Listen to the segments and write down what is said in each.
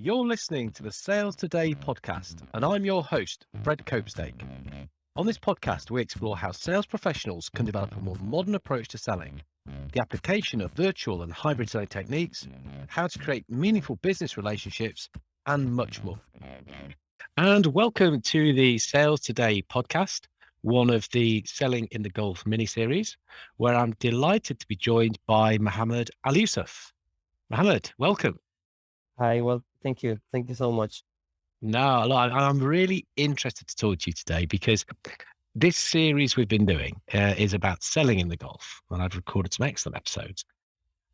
You're listening to the Sales Today podcast, and I'm your host, Fred Copestake. On this podcast, we explore how sales professionals can develop a more modern approach to selling, the application of virtual and hybrid selling techniques, how to create meaningful business relationships, and much more. And welcome to the Sales Today podcast, one of the Selling in the Gulf mini-series, where I'm delighted to be joined by Mohamed Al Yusuf. Mohamed, welcome. Hi, well, thank you. Thank you so much. No, look, I'm really interested to talk to you today because this series we've been doing is about selling in the Gulf, and I've recorded some excellent episodes.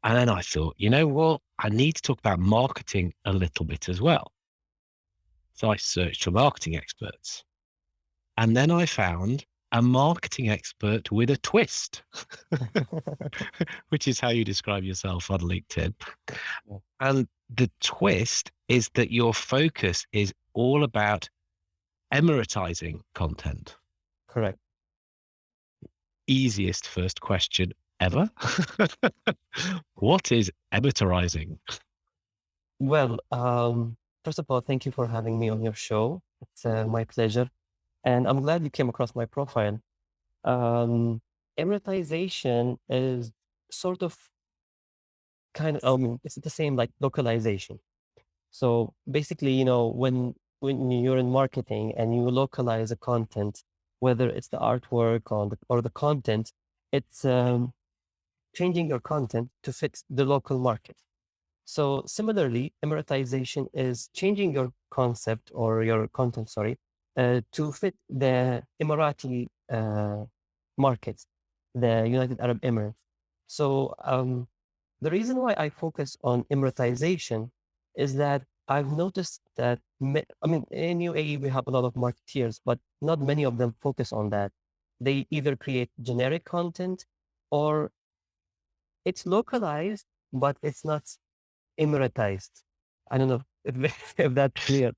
And then I thought, you know what? I need to talk about marketing a little bit as well. So I searched for marketing experts, and then I found a marketing expert with a twist, which is how you describe yourself on LinkedIn. And the twist is that your focus is all about Emiratizing content. Correct. Easiest first question ever. What is Emiratizing? Well, first of all, thank you for having me on your show. It's my pleasure. And I'm glad you came across my profile. Emiratization is sort of it's the same like localization. So basically, when you're in marketing and you localize a content, whether it's the artwork or the content, it's changing your content to fit the local market. So similarly, Emiratization is changing your concept or your content, to fit the Emirati markets, the United Arab Emirates. So the reason why I focus on Emiratization is that I've noticed that, in UAE, we have a lot of marketeers, but not many of them focus on that. They either create generic content or it's localized, but it's not Emiratized. I don't know if that's clear.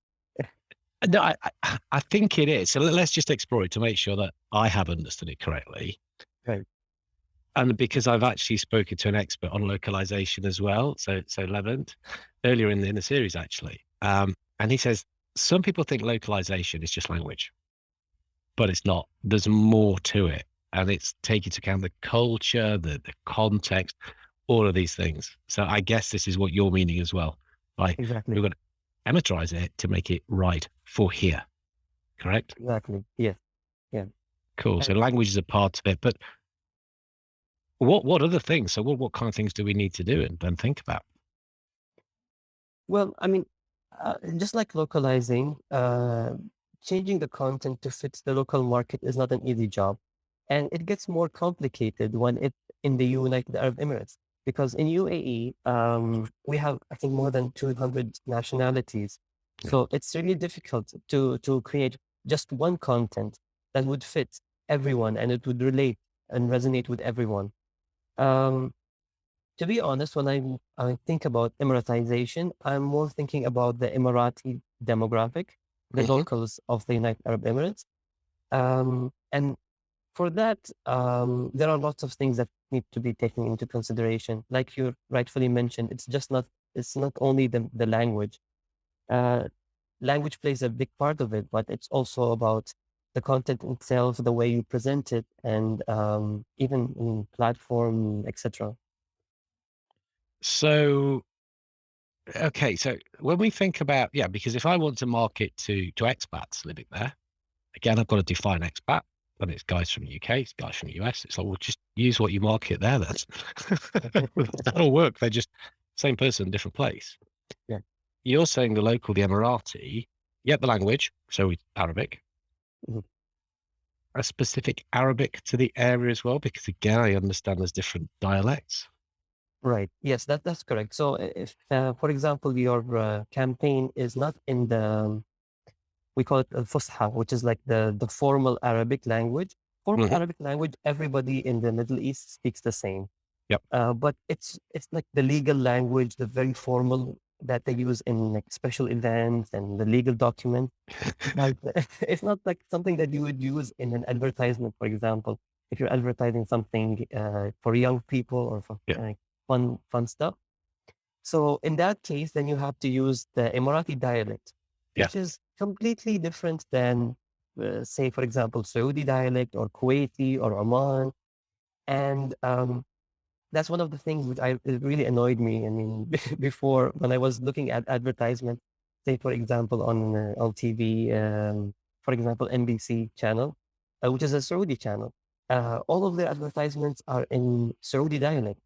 No, I think it is. So let's just explore it to make sure that I have understood it correctly. Right. And because I've actually spoken to an expert on localization as well, so Levent, earlier in the series actually, and he says some people think localization is just language, but it's not. There's more to it, and it's taking into account the culture, the context, all of these things. So I guess this is what you're meaning as well. Right? Exactly. We've got to emiterize it to make it right for here. Correct? Exactly. Yes. Yeah. Cool. So language is a part of it, but what other things? So what kind of things do we need to do and think about? Well, just like localizing, changing the content to fit the local market is not an easy job. And it gets more complicated when it's in the United Arab Emirates. Because in UAE, we have, I think, more than 200 nationalities. So it's really difficult to create just one content that would fit everyone and it would relate and resonate with everyone. To be honest, when I think about Emiratization, I'm more thinking about the Emirati demographic, the locals of the United Arab Emirates. And for that, there are lots of things that need to be taken into consideration. Like you rightfully mentioned, it's not only the language. Language plays a big part of it, but it's also about the content itself, the way you present it, and even in platform, etc. So, okay. So when we think about, because if I want to market to expats living there, again, I've got to define expat, but it's guys from the UK, it's guys from the US. It's like, well, just use what you market there then. That'll work. They're just same person, different place. Yeah. You're saying the local, the Emirati, the language, so Arabic. Mm-hmm. A specific Arabic to the area as well, because again, I understand there's different dialects. Right. Yes, that's correct. So if, for example, your campaign is not in we call it al-Fusha, which is like the formal Arabic language. Formal Arabic language, everybody in the Middle East speaks the same. Yep. But it's like the legal language, the very formal that they use in like special events and the legal document. But it's not like something that you would use in an advertisement, for example. If you're advertising something for young people or for like fun stuff. So in that case, then you have to use the Emirati dialect, Yeah. which is completely different than, say, for example, Saudi dialect or Kuwaiti or Oman. And that's one of the things which it really annoyed me. I mean, before when I was looking at advertisement, say for example on TV, for example NBC channel, which is a Saudi channel, all of their advertisements are in Saudi dialect.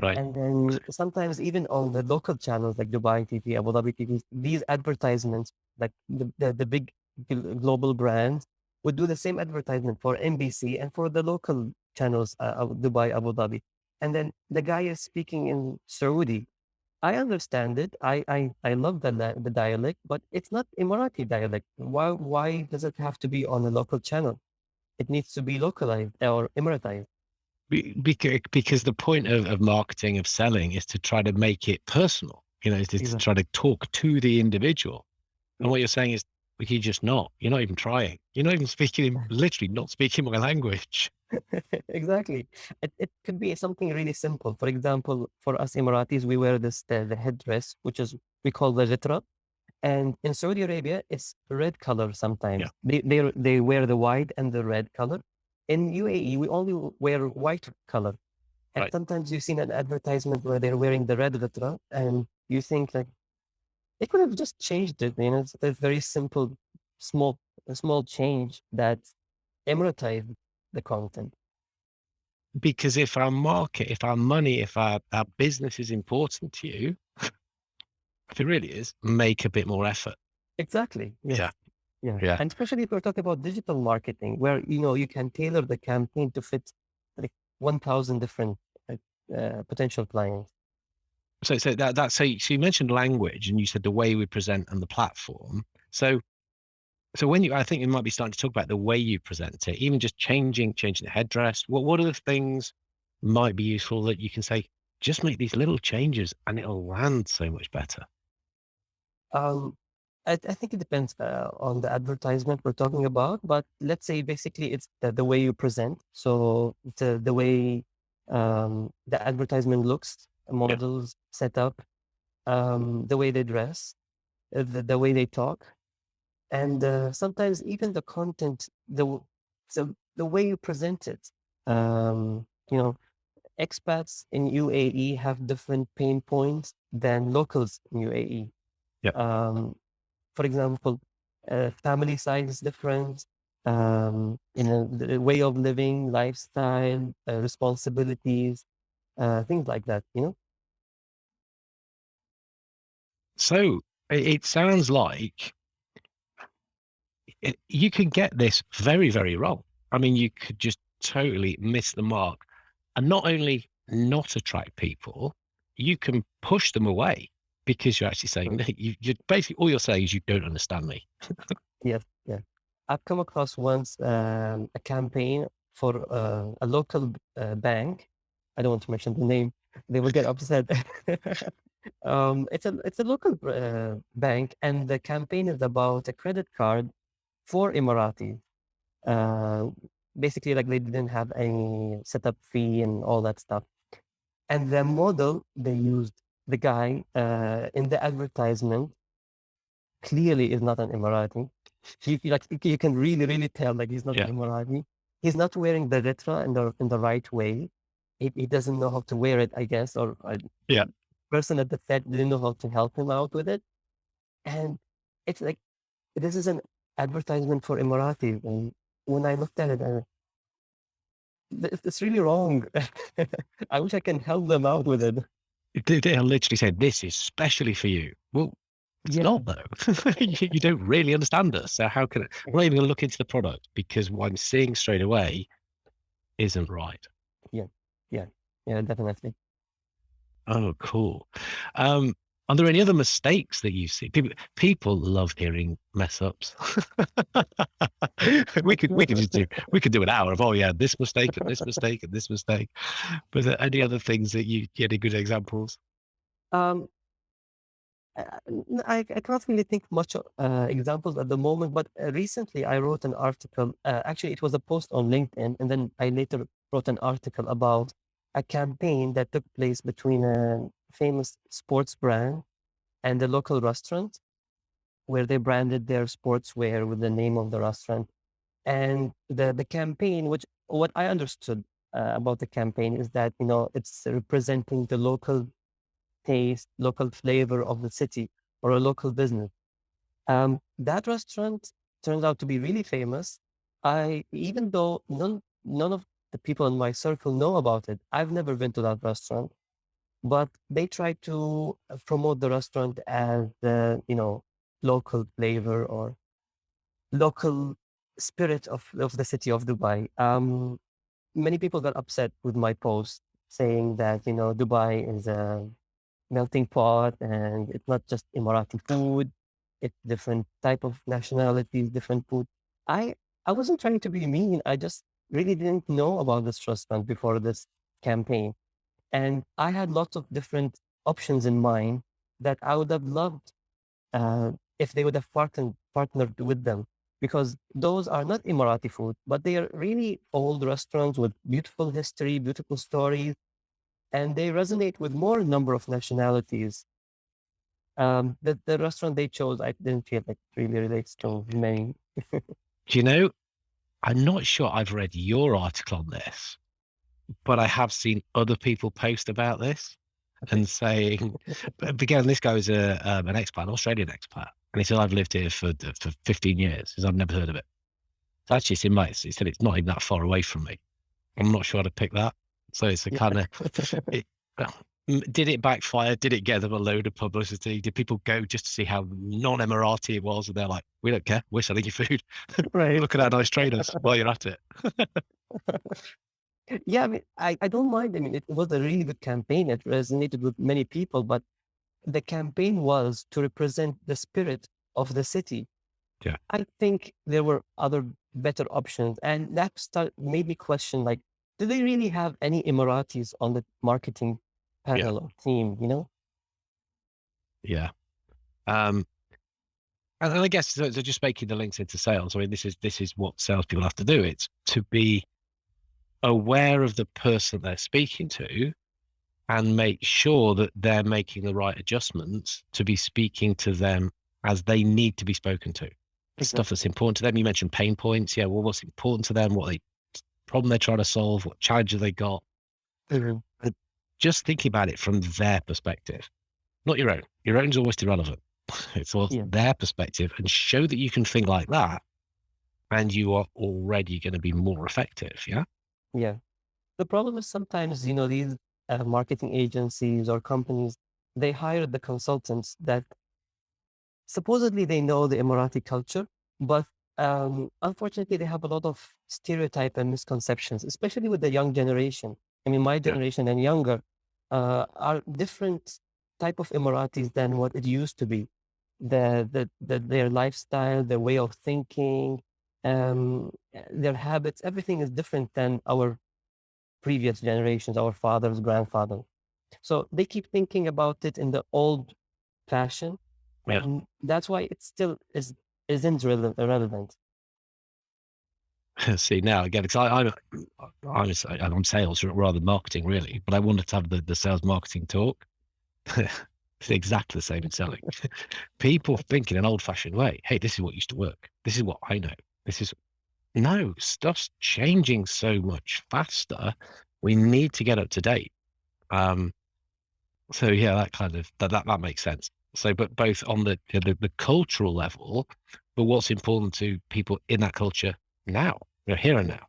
Right. And then sometimes even on the local channels like Dubai TV, Abu Dhabi TV, these advertisements, like the big global brands, would do the same advertisement for NBC and for the local channels, Dubai, Abu Dhabi. And then the guy is speaking in Saudi. I understand it. I love the dialect, but it's not Emirati dialect. Why does it have to be on a local channel? It needs to be localized or Emiratized. Because the point of marketing, of selling, is to try to make it personal, is to Exactly. try to talk to the individual. And Yeah. what you're saying is, well, you're just not. You're not even trying. You're not even speaking, literally not speaking my language. Exactly. It could be something really simple. For example, for us Emiratis, we wear this the headdress, which is we call the jitra. And in Saudi Arabia, it's red color Yeah. sometimes. They wear the white and the red color. In UAE, we only wear white color. And Right. sometimes you've seen an advertisement where they're wearing the red jitra, and you think like they could have just changed it. It's a very simple, small, a small change that emiratized the content. Because if our market, if our money, if our business is important to you, if it really is, make a bit more effort. Exactly. Yes. Yeah. Yeah. Yeah. And especially if we're talking about digital marketing, where you can tailor the campaign to fit like 1,000 different potential clients. So you mentioned language and you said the way we present and the platform. So when I think you might be starting to talk about the way you present it, even just changing the headdress. What are the things might be useful that you can say, just make these little changes and it'll land so much better? Um, I think it depends on the advertisement we're talking about, but let's say basically it's the way you present. So the way the advertisement looks, Yeah. models set up, the way they dress, the way they talk, and sometimes even the content, the way you present it. Um, you know, expats in UAE have different pain points than locals in UAE. Yeah. Um, for example, family size is different. The way of living, lifestyle, responsibilities, things like that. So it sounds like you can get this very, very wrong. I mean, you could just totally miss the mark and not only not attract people, you can push them away because you're actually saying, Mm. "No, you basically all you're saying is you don't understand me." Yes, yeah. I've come across once a campaign for a local bank. I don't want to mention the name; they will get upset. It's a local bank, and the campaign is about a credit card for Emirati. Uh, Basically, like they didn't have any setup fee and all that stuff. And the model they used, the guy in the advertisement, clearly is not an Emirati. You can really, really tell like he's not an Yeah. Emirati. He's not wearing the ritra in the right way. He doesn't know how to wear it, I guess, or a Yeah. person at the Fed didn't know how to help him out with it. And it's like this is an advertisement for Emirati. And when I looked at it, it's really wrong. I wish I can help them out with it. They'll literally say, "This is specially for you." Well, it's Yeah. not though. You don't really understand us. So how can I'm not even gonna look into the product because what I'm seeing straight away isn't right. Yeah. Yeah. Yeah, definitely. Oh, cool. Um, are there any other mistakes that you see? People love hearing mess ups. We could do an hour of, oh yeah, this mistake and this mistake and this mistake. But are there any other things that you get any good examples? Um, I can't really think much examples at the moment, but recently I wrote an article. Actually, it was a post on LinkedIn, and then I later wrote an article about a campaign that took place between famous sports brand and a local restaurant where they branded their sportswear with the name of the restaurant. And the campaign, which what I understood about the campaign is that, it's representing the local taste, local flavor of the city or a local business. That restaurant turns out to be really famous. Even though none of the people in my circle know about it, I've never been to that restaurant, but they try to promote the restaurant as the, local flavor or local spirit of the city of Dubai. Many people got upset with my post saying that, Dubai is a melting pot and it's not just Emirati food, it's different type of nationalities, different food. I I wasn't trying to be mean. I just really didn't know about this restaurant before this campaign. And I had lots of different options in mind that I would have loved uh, if they would have partnered with them, because those are not Emirati food, but they are really old restaurants with beautiful history, beautiful stories, and they resonate with more number of nationalities. The restaurant they chose, I didn't feel like it really relates to many. Do you know, I'm not sure I've read your article on this, but I have seen other people post about this and saying, but again, this guy was an expat, an Australian expat, and he said, I've lived here for 15 years. He said, I've never heard of it. So actually, it's in my, he said, it's not even that far away from me. I'm not sure how to pick that. So it's a Yeah. kind of, it, did it backfire? Did it get them a load of publicity? Did people go just to see how non-Emirati it was? And they're like, we don't care. We're selling you food. Right. Look at our nice trainers while you're at it. Yeah, I mean, I don't mind. I mean, it was a really good campaign. It resonated with many people, but the campaign was to represent the spirit of the city. Yeah. I think there were other better options, and that made me question, like, do they really have any Emiratis on the marketing Yeah. panel or team? Yeah. Um, and I guess so just making the links into sales. I mean, this is what salespeople have to do. It's to be aware of the person they're speaking to and make sure that they're making the right adjustments to be speaking to them as they need to be spoken to. Stuff that's Exactly. important to them. You mentioned pain points. Yeah, well, what's important to them? What they problem they're trying to solve? What challenges they got? Mhm. And just thinking about it from their perspective, not your own. Your own's almost irrelevant. It's all Yeah, their perspective, and show that you can think like that, and you are already going to be more effective. Yeah. yeah. The problem is sometimes, these marketing agencies or companies, they hire the consultants that supposedly they know the Emirati culture, but unfortunately they have a lot of stereotype and misconceptions, especially with the young generation. I mean, my Yeah. generation and younger are different type of Emiratis than what it used to be. Their lifestyle, their way of thinking, their habits, everything is different than our previous generations, our fathers, grandfathers. So they keep thinking about it in the old fashion, Yeah. and that's why it still isn't relevant. See now again, because I'm sales rather than marketing really, but I wanted to have the sales marketing talk. It's exactly the same in selling. People think in an old fashioned way. Hey, this is what used to work. This is what I know. This is no stuff's changing so much faster. We need to get up to date. Um, so yeah, that kind of that makes sense. So, but both on the cultural level, but what's important to people in that culture now, here and now,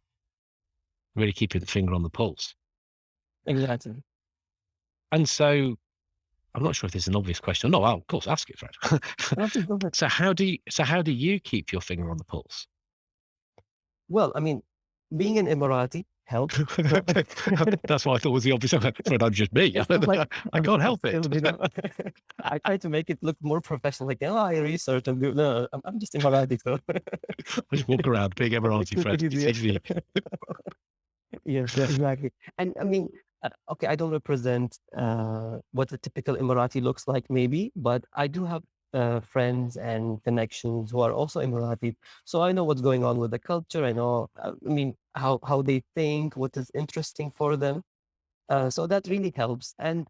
really keeping the finger on the pulse. Exactly. And so, I'm not sure if this is an obvious question. No, of course, ask it, Fred. No, please go ahead. So how do you keep your finger on the pulse? Well, I mean, being an Emirati helps. So That's what I thought was the obvious. Fred, I'm just me. it's not like I can't I'm help it. still, I try to make it look more professional. Like, oh, I research and do. No, I'm just Emirati, so I just walk around, big Emirati, it's Fred. It's easier. easy. Yes, yeah, exactly. And I mean, okay, I don't represent what a typical Emirati looks like, maybe, but I do have friends and connections who are also Emirati. So I know what's going on with the culture. I know, I mean, how they think, what is interesting for them. So that really helps. And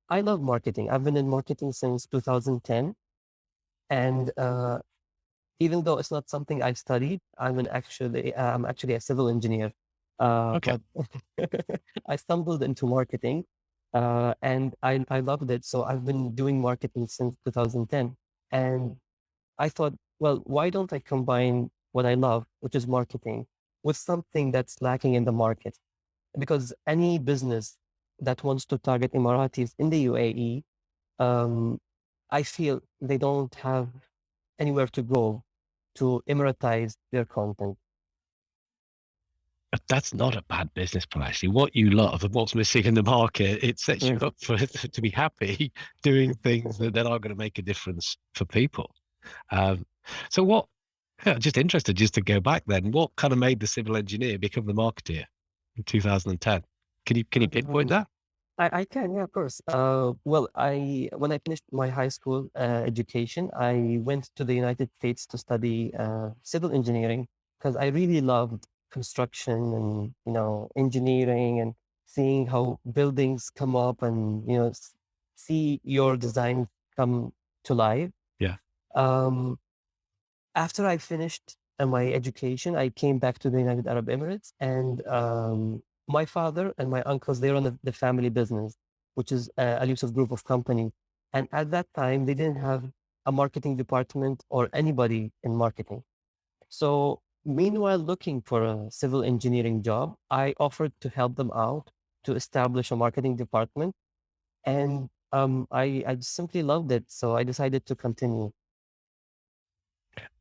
I love marketing. I've been in marketing since 2010, and even though it's not something I studied, I'm actually a civil engineer. Okay. But I stumbled into marketing, and I loved it. So I've been doing marketing since 2010, and I thought, well, why don't I combine what I love, which is marketing, with something that's lacking in the market? Because any business that wants to target Emiratis in the UAE, um, I feel they don't have anywhere to go to Emiratize their content. But that's not a bad business plan, actually. What you love and what's missing in the market, it sets you Mm. up for to be happy doing things that are going to make a difference for people. Um, so what, yeah, just interested just to go back then, what kind of made the civil engineer become the marketeer in 2010? Can you pinpoint Um, that? I can, yeah, of course. Well, when I finished my high school education, I went to the United States to study civil engineering because I really loved construction and engineering and seeing how buildings come up and see your design come to life. Yeah. Um, After I finished my education, I came back to the United Arab Emirates, and my father and my uncles, they run the family business, which is a Yusuf group of companies. And at that time, they didn't have a marketing department or anybody in marketing. So meanwhile, looking for a civil engineering job, I offered to help them out to establish a marketing department. And I just simply loved it. So I decided to continue.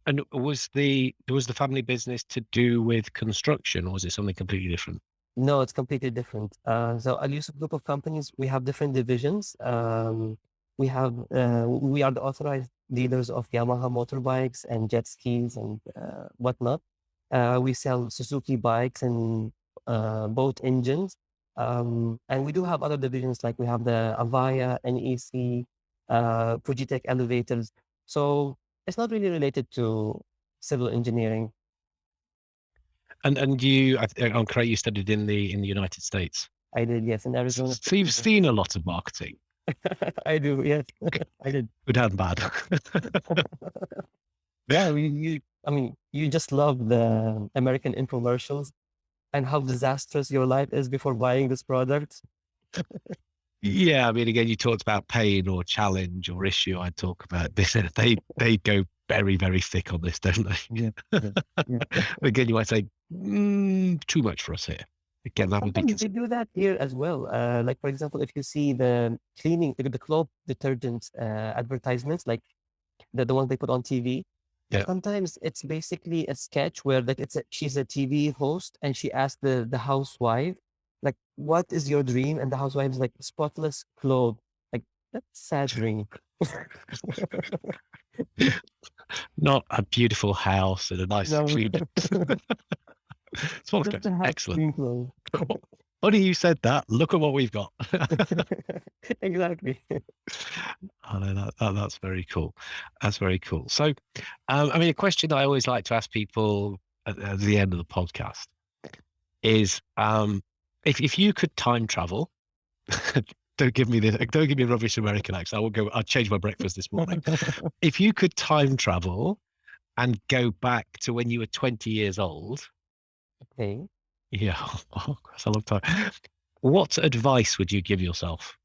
And was the family business to do with construction, or was it something completely different? No, it's completely different. So Al Yusuf Group of companies, we have different divisions. We are the authorized dealers of Yamaha motorbikes and jet skis and whatnot. We sell Suzuki bikes and boat engines. And we do have other divisions like we have the Avaya, NEC, Fujitec elevators. So it's not really related to civil engineering. And I'm correct, you studied in the United States. I did, yes, in Arizona. So you've seen a lot of marketing, I do, yes. I did. good and bad. Yeah, I mean, you just love the American infomercials and how disastrous your life is before buying this product. Yeah, I mean, again, you talked about pain or challenge or issue. I talk about this. They go very, very thick on this, don't they? Yeah, yeah, yeah. Again, you might say too much for us here. Again, Well, that would be sometimes they considered. do that here as well. Like, for example, if you see the cleaning, the cloth detergent advertisements, like the ones they put on TV, Yeah, sometimes it's basically a sketch where like she's a TV host and she asks the housewife, like, what is your dream? And the housewife is like spotless clothes. Like that's a sad dream. not a beautiful house and a nice No, clean. Small just clothes, to have excellent. clean clothes. Funny you said that. Look at what we've got. Exactly. I know that's very cool. That's very cool. So, I mean, a question I always like to ask people at the end of the podcast is, if you could time travel, don't give me a rubbish American accent. I'll change my breakfast this morning. If you could time travel and go back to when you were 20 years old, Okay. yeah, oh, that's a long time. What advice would you give yourself?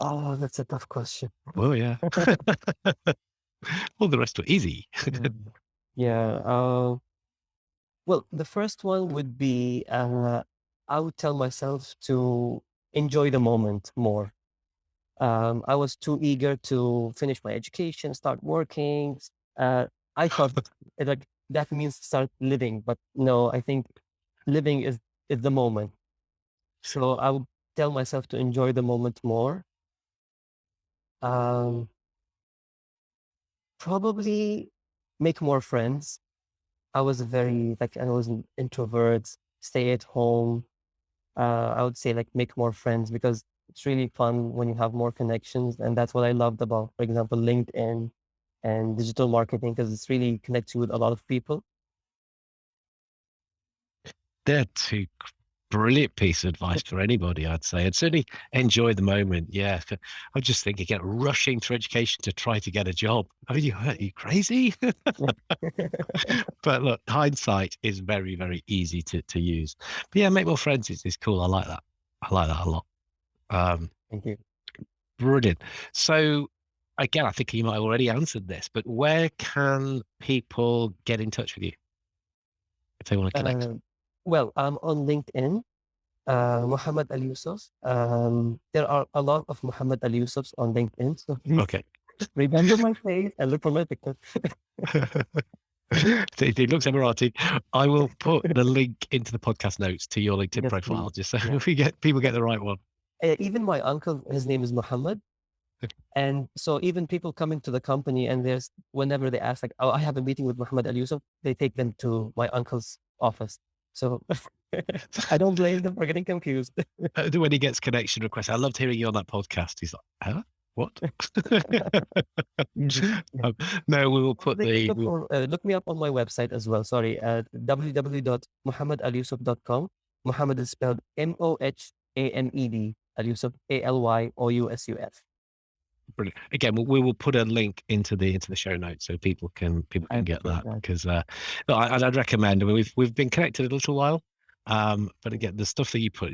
Oh, that's a tough question. Well, yeah. All the rest were easy. Mm. Yeah. Well, the first one would be I would tell myself to enjoy the moment more. I was too eager to finish my education, start working. Uh, I thought like that means start living, but no, I think living is the moment. So I would tell myself to enjoy the moment more. Um, Probably make more friends. I was an introvert, stay at home. I would say like make more friends because it's really fun when you have more connections. And that's what I loved about, for example, LinkedIn and digital marketing because it's really connects you with a lot of people. They're two brilliant piece of advice for anybody, I'd say. And certainly enjoy the moment. Yeah. I'm just thinking, rushing through education to try to get a job. I mean, you crazy? But look, hindsight is very, very easy to use. But yeah, make more friends is cool. I like that. I like that a lot. Um, Thank you. Brilliant. So again, I think you might have already answered this, but where can people get in touch with you if they want to connect? Well, I'm on LinkedIn, Mohamed Al Yusuf. There are a lot of Mohamed Al Yusufs on LinkedIn, so please Okay. remember my face and look for my picture. It looks Emirati. I will put the link into the podcast notes to your LinkedIn Yes, profile, please. just so Yeah. people get the right one. Even my uncle, his name is Mohammed. And so even people coming to the company and whenever they ask like, oh, I have a meeting with Mohamed Al Yusuf, they take them to my uncle's office. So I don't blame them for getting confused. When he gets connection requests, I loved hearing you on that podcast. He's like, huh? What? Yeah. No, we will put They can the. look me up on my website as well. Sorry, at www.mohamedalyusuf.com. Mohammed is spelled Mohamed, Al Yusuf, Alyousuf. Brilliant. Again, we will put a link into the show notes so people can I get appreciate that that. because I'd recommend. I mean, we've been connected a little while, but again, the stuff that you put,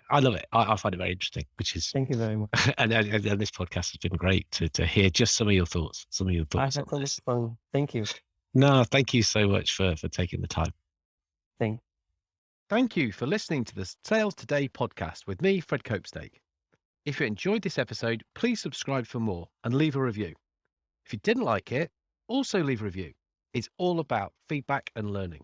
I love it. I find it very interesting, which is Thank you very much. and this podcast has been great to hear just some of your thoughts, I on had so much this. fun. Thank you. No, thank you so much for taking the time. Thank Thank you for listening to the Sales Today podcast with me, Fred Copestake. If you enjoyed this episode, please subscribe for more and leave a review. If you didn't like it, also leave a review. It's all about feedback and learning.